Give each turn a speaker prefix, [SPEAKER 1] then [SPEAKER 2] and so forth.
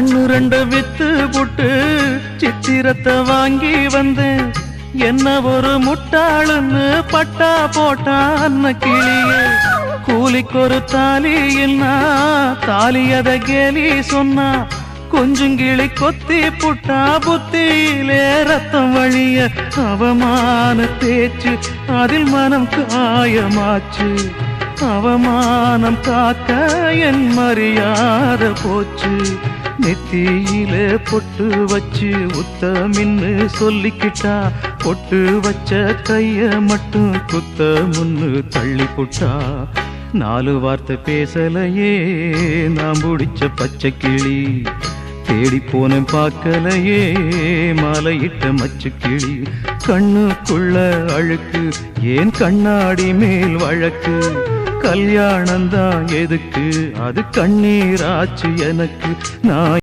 [SPEAKER 1] கண்ணு ரெண்டு வித்து புட்டு சித்திரத்தை வாங்கி வந்தேன். என்ன ஒரு முட்டாளுன்னு பட்டா போட்டா அன்ன கிளியே. கூலிக்கொரு தாலி இல்லா தாலியத கேலி சொன்னா. கொஞ்சங்கிளி கொத்தி புட்டா புத்தியிலே ரத்தம் வழிய. அவமான பேச்சு அதில் மனம் காயமாச்சு. அவமானம் காக்க என் மரியாதை போச்சு. நெத்தியிலே பொட்டு வச்சு உத்தமின்னு சொல்லிக்கிட்டா. பொட்டு வச்ச கைய மட்டும் குத்த முன்னு தள்ளி புட்டா. 4 வார்த்தை பேசலையே நான் பிடிச்ச பச்சை கிளி. தேடி போனேன் பார்க்கலையே மாலையிட்ட மச்சு கிளி. கண்ணுக்குள்ள அழுக்கு ஏன் கண்ணாடி மேல் வழக்கு. கல்யாணந்தான் எதுக்கு அது கண்ணீராச்சு எனக்கு. நான்